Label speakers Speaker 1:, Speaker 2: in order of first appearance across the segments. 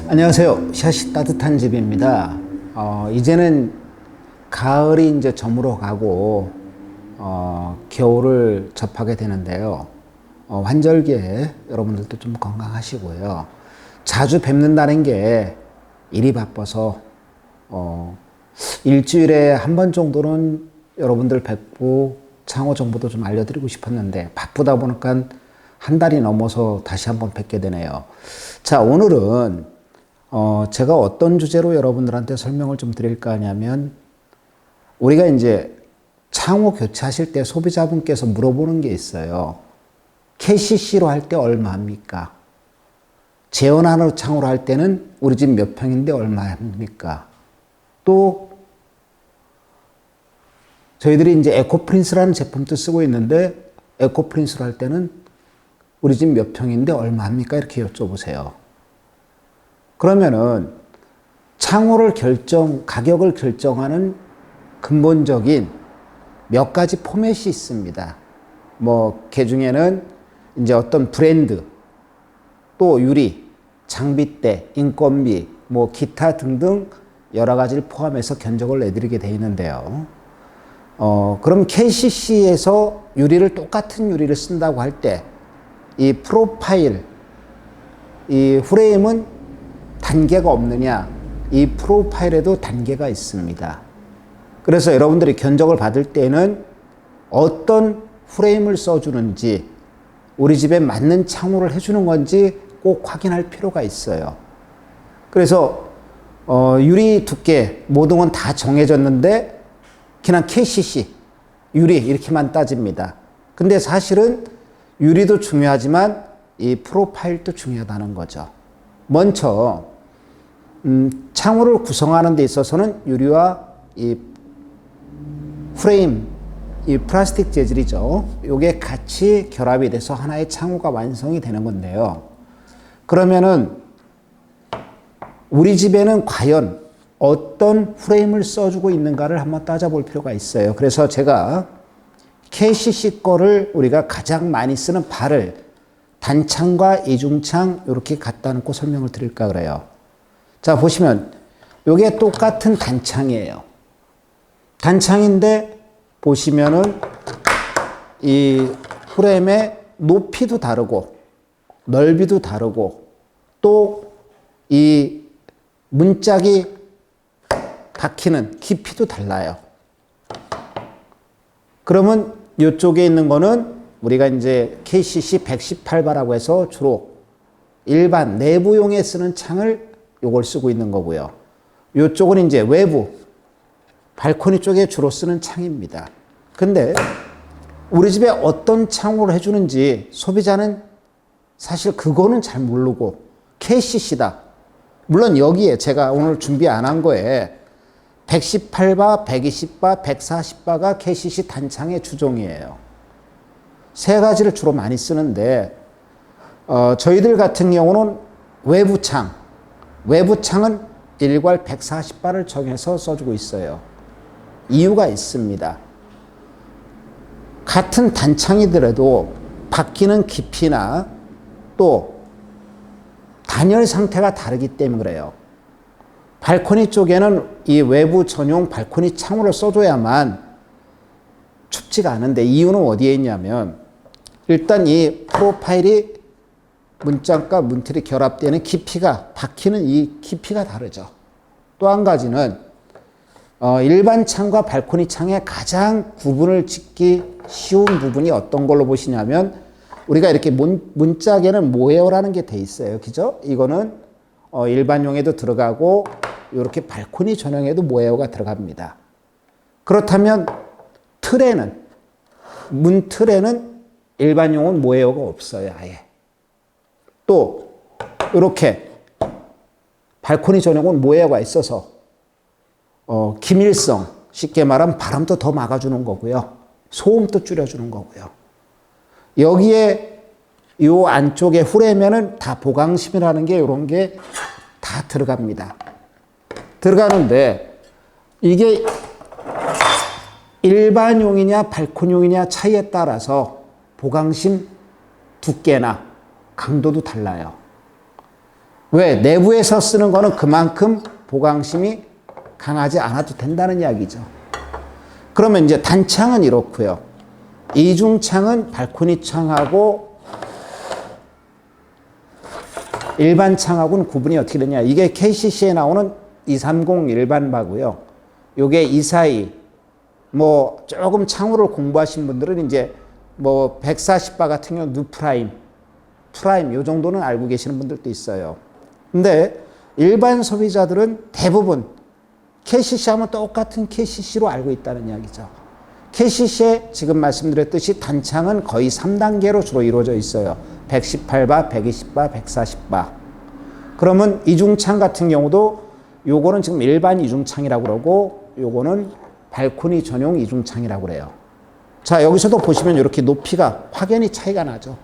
Speaker 1: 안녕하세요. 샷이 따뜻한 집입니다. 이제는 가을이 이제 저물어 가고, 겨울을 접하게 되는데요. 환절기에 여러분들도 좀 건강하시고요. 자주 뵙는다는 게 일이 바빠서, 일주일에 한 번 정도는 여러분들 뵙고 창호 정보도 좀 알려드리고 싶었는데, 바쁘다 보니까 한 달이 넘어서 다시 한번 뵙게 되네요. 자, 오늘은 제가 어떤 주제로 여러분들한테 설명을 좀 드릴까 하냐면, 우리가 이제 창호 교체하실 때 소비자분께서 물어보는 게 있어요. KCC로 할 때 얼마입니까? 재원하는 창호로 할 때는 우리 집 몇 평인데 얼마입니까? 또 저희들이 이제 에코프린스라는 제품도 쓰고 있는데, 에코프린스로 할 때는 우리 집 몇 평인데 얼마입니까? 이렇게 여쭤보세요. 그러면은 창호를 가격을 결정하는 근본적인 몇 가지 포맷이 있습니다. 그 중에는 이제 어떤 브랜드, 또 유리, 장비대, 인건비, 기타 등등 여러 가지를 포함해서 견적을 내드리게 되어 있는데요. 그럼 KCC에서 똑같은 유리를 쓴다고 할 때, 이 프로파일, 이 프레임은 단계가 없느냐? 이 프로파일에도 단계가 있습니다. 그래서 여러분들이 견적을 받을 때는 어떤 프레임을 써주는지, 우리 집에 맞는 창호를 해주는 건지 꼭 확인할 필요가 있어요. 그래서 유리 두께 모든 건 다 정해졌는데 그냥 KCC, 유리 이렇게만 따집니다. 근데 사실은 유리도 중요하지만 이 프로파일도 중요하다는 거죠. 먼저 창호를 구성하는 데 있어서는 유리와 이 프레임, 이 플라스틱 재질이죠. 이게 같이 결합이 돼서 하나의 창호가 완성이 되는 건데요. 그러면은 우리 집에는 과연 어떤 프레임을 써주고 있는가를 한번 따져볼 필요가 있어요. 그래서 제가 KCC 거를 우리가 가장 많이 쓰는 발을 단창과 이중창 이렇게 갖다 놓고 설명을 드릴까 그래요. 자, 보시면 이게 똑같은 단창이에요. 단창인데 보시면은 이 프레임의 높이도 다르고 넓이도 다르고 또 이 문짝이 박히는 깊이도 달라요. 그러면 이쪽에 있는 거는 우리가 이제 KCC 118바라고 해서 주로 일반 내부용에 쓰는 창을 요걸 쓰고 있는 거고요. 이쪽은 이제 외부 발코니 쪽에 주로 쓰는 창입니다. 근데 우리 집에 어떤 창호를 해주는지 소비자는 사실 그거는 잘 모르고 KCC다. 물론 여기에 제가 오늘 준비 안 한 거에 118바, 120바, 140바가 KCC 단창의 주종이에요. 세 가지를 주로 많이 쓰는데 저희들 같은 경우는 외부창은 일괄 140바를 정해서 써주고 있어요. 이유가 있습니다. 같은 단창이더라도 바뀌는 깊이나 또 단열 상태가 다르기 때문에 그래요. 발코니 쪽에는 이 외부 전용 발코니 창호를 써줘야만 춥지가 않은데, 이유는 어디에 있냐면 일단 이 프로파일이 문짝과 문틀이 결합되는 깊이가, 박히는 이 깊이가 다르죠. 또 한 가지는 일반 창과 발코니 창의 가장 구분을 짓기 쉬운 부분이 어떤 걸로 보시냐면, 우리가 이렇게 문짝에는 모헤어라는 게 돼 있어요. 그죠? 이거는 일반용에도 들어가고 이렇게 발코니 전용에도 모헤어가 들어갑니다. 그렇다면 문틀에는 일반용은 모헤어가 없어요. 아예. 또 이렇게 발코니 전용은 모헤어가 있어서 기밀성, 쉽게 말하면 바람도 더 막아주는 거고요. 소음도 줄여주는 거고요. 여기에 요 안쪽에 후레면은 다 보강심이라는 게 이런 게 다 들어갑니다. 들어가는데 이게 일반용이냐 발코니용이냐 차이에 따라서 보강심 두께나 강도도 달라요. 왜? 내부에서 쓰는 거는 그만큼 보강심이 강하지 않아도 된다는 이야기죠. 그러면 이제 단창은 이렇고요. 이중창은 발코니 창하고 일반 창하고는 구분이 어떻게 되냐. 이게 KCC에 나오는 230 일반바고요. 요게 242. 뭐 조금 창호를 공부하신 분들은 이제 뭐 140바 같은 경우 누프라임, 프라임 요 정도는 알고 계시는 분들도 있어요. 근데 일반 소비자들은 대부분 KCC 하면 똑같은 KCC로 알고 있다는 이야기죠. KCC에 지금 말씀드렸듯이 단창은 거의 3단계로 주로 이루어져 있어요. 118바, 120바, 140바. 그러면 이중창 같은 경우도 요거는 지금 일반 이중창이라고 그러고 요거는 발코니 전용 이중창이라고 그래요. 자, 여기서도 보시면 이렇게 높이가 확연히 차이가 나죠.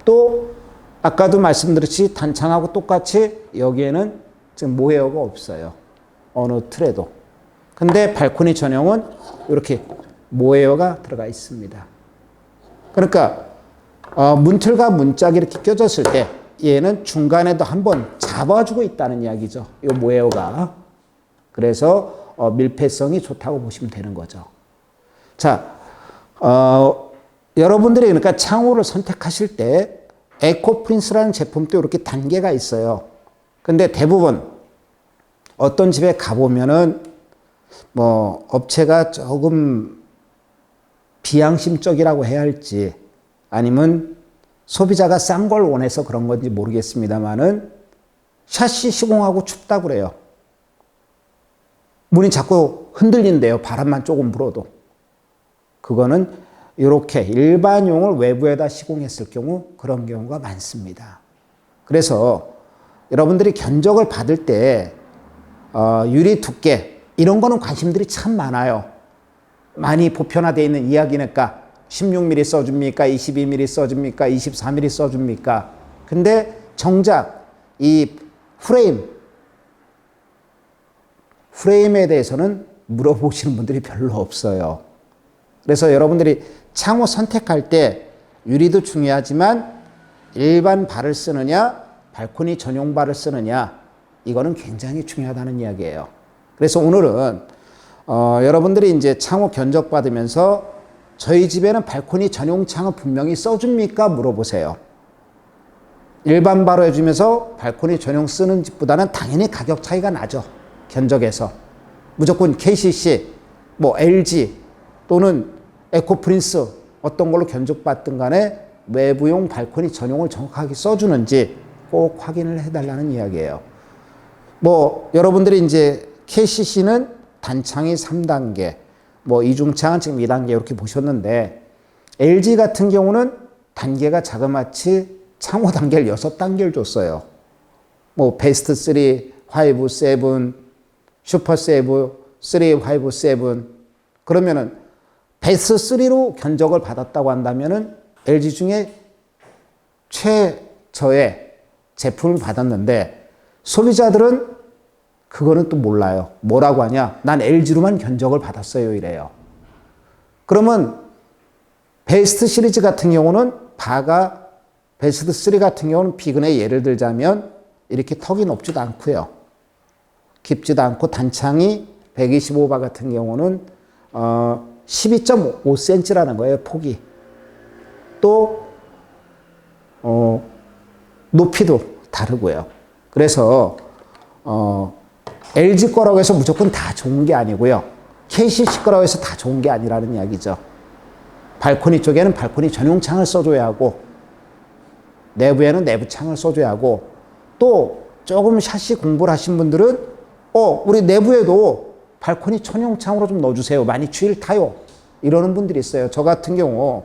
Speaker 1: 또 아까도 말씀드렸듯이 단창하고 똑같이 여기에는 지금 모헤어가 없어요. 어느 틀에도. 근데 발코니 전용은 이렇게 모헤어가 들어가 있습니다. 그러니까 문틀과 문짝이 이렇게 껴졌을 때 얘는 중간에도 한번 잡아주고 있다는 이야기죠. 이 모헤어가. 그래서 밀폐성이 좋다고 보시면 되는 거죠. 자, 여러분들이 그러니까 창호를 선택하실 때 에코프린스라는 제품도 이렇게 단계가 있어요. 근데 대부분 어떤 집에 가보면은 뭐 업체가 조금 비양심적이라고 해야 할지 아니면 소비자가 싼 걸 원해서 그런 건지 모르겠습니다만은 샤시 시공하고 춥다고 그래요. 문이 자꾸 흔들린대요. 바람만 조금 불어도. 그거는 이렇게 일반용을 외부에다 시공했을 경우 그런 경우가 많습니다. 그래서 여러분들이 견적을 받을 때 유리 두께 이런 거는 관심들이 참 많아요. 많이 보편화되어 있는 이야기니까 16mm 써줍니까? 22mm 써줍니까? 24mm 써줍니까? 근데 정작 이 프레임에 대해서는 물어보시는 분들이 별로 없어요. 그래서 여러분들이 창호 선택할 때 유리도 중요하지만 일반 발을 쓰느냐, 발코니 전용 발을 쓰느냐, 이거는 굉장히 중요하다는 이야기예요. 그래서 오늘은 여러분들이 이제 창호 견적 받으면서 저희 집에는 발코니 전용 창을 분명히 써줍니까? 물어보세요. 일반 바로 해주면서 발코니 전용 쓰는 집보다는 당연히 가격 차이가 나죠. 견적에서. 무조건 KCC, 뭐 LG 또는 에코프린스 어떤 걸로 견적받든 간에 외부용 발코니 전용을 정확하게 써주는지 꼭 확인을 해달라는 이야기예요. 뭐 여러분들이 이제 KCC는 단창이 3단계, 뭐 이중창은 지금 2단계 이렇게 보셨는데 LG 같은 경우는 단계가 자그마치 창호 단계를 6단계를 줬어요. 뭐 베스트 3, 5, 7, 슈퍼 7, 3, 5, 7 그러면은 베스트 3로 견적을 받았다고 한다면은 LG 중에 최저의 제품을 받았는데 소비자들은 그거는 또 몰라요. 뭐라고 하냐? 난 LG로만 견적을 받았어요. 이래요. 그러면 베스트 시리즈 같은 경우는 바가 베스트 3 같은 경우는 비근의 예를 들자면 이렇게 턱이 높지도 않고요. 깊지도 않고 단창이 125바 같은 경우는 12.5cm라는 거예요. 폭이. 또 높이도 다르고요. 그래서 LG 거라고 해서 무조건 다 좋은 게 아니고요. KCC 거라고 해서 다 좋은 게 아니라는 이야기죠. 발코니 쪽에는 발코니 전용 창을 써줘야 하고 내부에는 내부 창을 써줘야 하고 또 조금 샤시 공부를 하신 분들은 우리 내부에도 발코니 전용 창으로 좀 넣어주세요. 많이 추위를 타요. 이러는 분들이 있어요. 저 같은 경우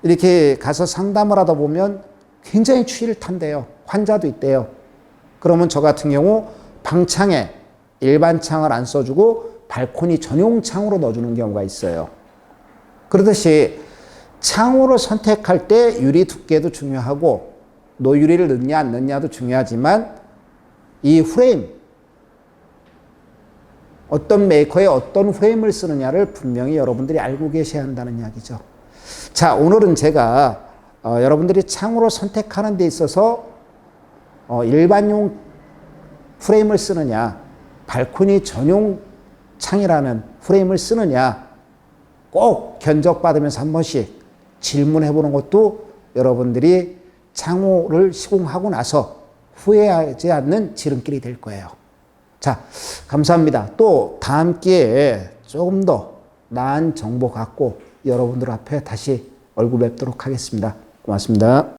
Speaker 1: 이렇게 가서 상담을 하다 보면 굉장히 추위를 탄대요. 환자도 있대요. 그러면 저 같은 경우 방창에 일반 창을 안 써주고 발코니 전용 창으로 넣어주는 경우가 있어요. 그러듯이 창호를 선택할 때 유리 두께도 중요하고 노유리를 넣냐 안 넣냐도 중요하지만 이 프레임 어떤 메이커의 어떤 프레임을 쓰느냐를 분명히 여러분들이 알고 계셔야 한다는 이야기죠. 자, 오늘은 제가 여러분들이 창호를 선택하는 데 있어서 일반용 프레임을 쓰느냐, 발코니 전용 창이라는 프레임을 쓰느냐, 꼭 견적받으면서 한 번씩 질문해 보는 것도 여러분들이 창호를 시공하고 나서 후회하지 않는 지름길이 될 거예요. 자, 감사합니다. 또 다음 기회에 조금 더 나은 정보 갖고 여러분들 앞에 다시 얼굴 뵙도록 하겠습니다. 고맙습니다.